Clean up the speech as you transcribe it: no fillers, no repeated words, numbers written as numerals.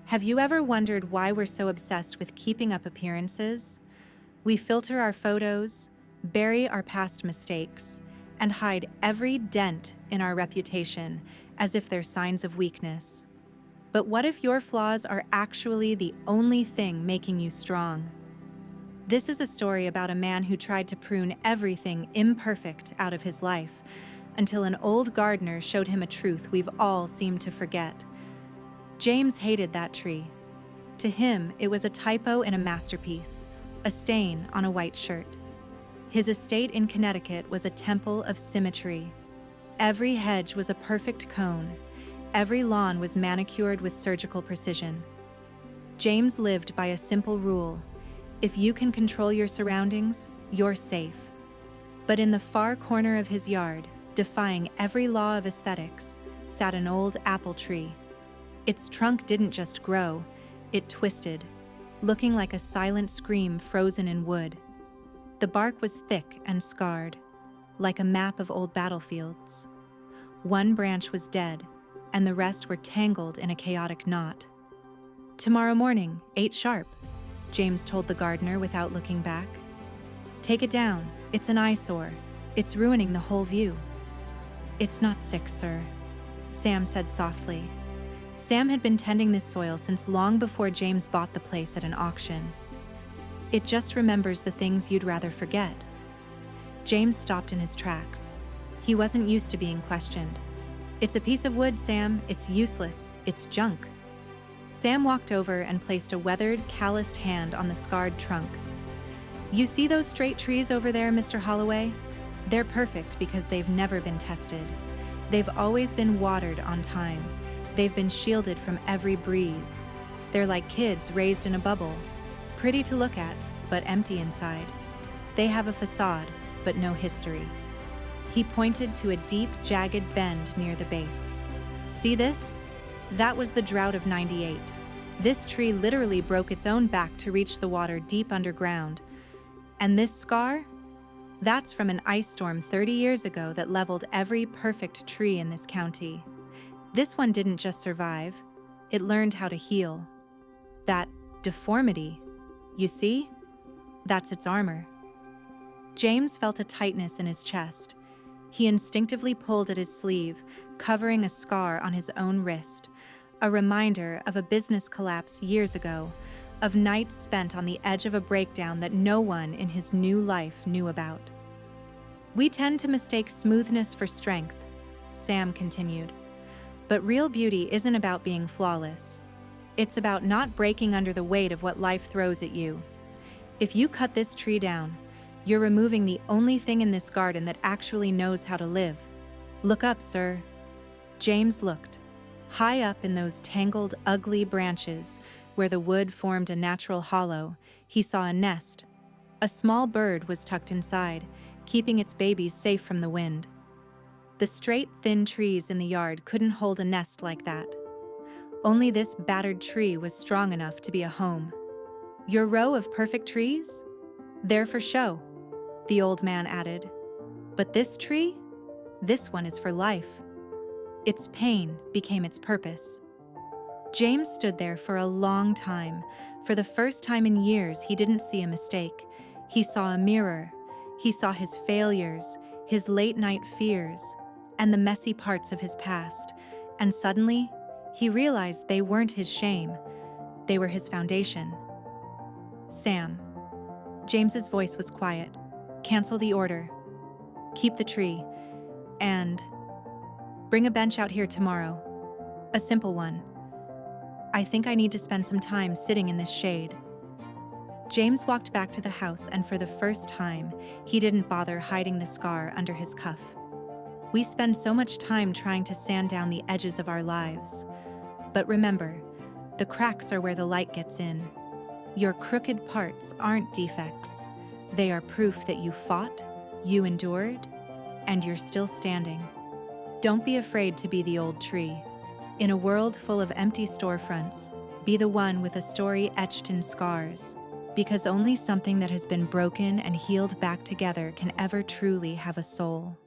Have you ever wondered why we're so obsessed with keeping up appearances? We filter our photos, bury our past mistakes, and hide every dent in our reputation as if they're signs of weakness. But what if your flaws are actually the only thing making you strong? This is a story about a man who tried to prune everything imperfect out of his life until an old gardener showed him a truth we've all seemed to forget. James hated that tree. To him, it was a typo in a masterpiece, a stain on a white shirt. His estate in Connecticut was a temple of symmetry. Every hedge was a perfect cone. Every lawn was manicured with surgical precision. James lived by a simple rule: if you can control your surroundings, you're safe. But in the far corner of his yard, defying every law of aesthetics, sat an old apple tree. Its trunk didn't just grow, it twisted, looking like a silent scream frozen in wood. The bark was thick and scarred, like a map of old battlefields. One branch was dead, and the rest were tangled in a chaotic knot. "Tomorrow morning, 8 sharp," James told the gardener without looking back. "Take it down, it's an eyesore. It's ruining the whole view." "It's not sick, sir," Sam said softly. Sam had been tending this soil since long before James bought the place at an auction. "It just remembers the things you'd rather forget." James stopped in his tracks. He wasn't used to being questioned. "It's a piece of wood, Sam. It's useless. It's junk." Sam walked over and placed a weathered, calloused hand on the scarred trunk. "You see those straight trees over there, Mr. Holloway? They're perfect because they've never been tested. They've always been watered on time. They've been shielded from every breeze. They're like kids raised in a bubble, pretty to look at, but empty inside. They have a facade, but no history." He pointed to a deep, jagged bend near the base. "See this? That was the drought of '98. This tree literally broke its own back to reach the water deep underground. And this scar? That's from an ice storm 30 years ago that leveled every perfect tree in this county. This one didn't just survive, it learned how to heal. That deformity, you see? That's its armor." James felt a tightness in his chest. He instinctively pulled at his sleeve, covering a scar on his own wrist, a reminder of a business collapse years ago, of nights spent on the edge of a breakdown that no one in his new life knew about. "We tend to mistake smoothness for strength," Sam continued. "But real beauty isn't about being flawless. It's about not breaking under the weight of what life throws at you. If you cut this tree down, you're removing the only thing in this garden that actually knows how to live. Look up, sir." James looked. High up in those tangled, ugly branches, where the wood formed a natural hollow, he saw a nest. A small bird was tucked inside, keeping its babies safe from the wind. The straight, thin trees in the yard couldn't hold a nest like that. Only this battered tree was strong enough to be a home. "Your row of perfect trees? They're for show," the old man added. "But this tree? This one is for life." Its pain became its purpose. James stood there for a long time. For the first time in years, he didn't see a mistake. He saw a mirror. He saw his failures, his late-night fears, and the messy parts of his past. And suddenly, he realized they weren't his shame. They were his foundation. "Sam." James's voice was quiet. "Cancel the order. Keep the tree. And bring a bench out here tomorrow. A simple one. I think I need to spend some time sitting in this shade." James walked back to the house, and for the first time, he didn't bother hiding the scar under his cuff. We spend so much time trying to sand down the edges of our lives. But remember, the cracks are where the light gets in. Your crooked parts aren't defects. They are proof that you fought, you endured, and you're still standing. Don't be afraid to be the old tree. In a world full of empty storefronts, be the one with a story etched in scars. Because only something that has been broken and healed back together can ever truly have a soul.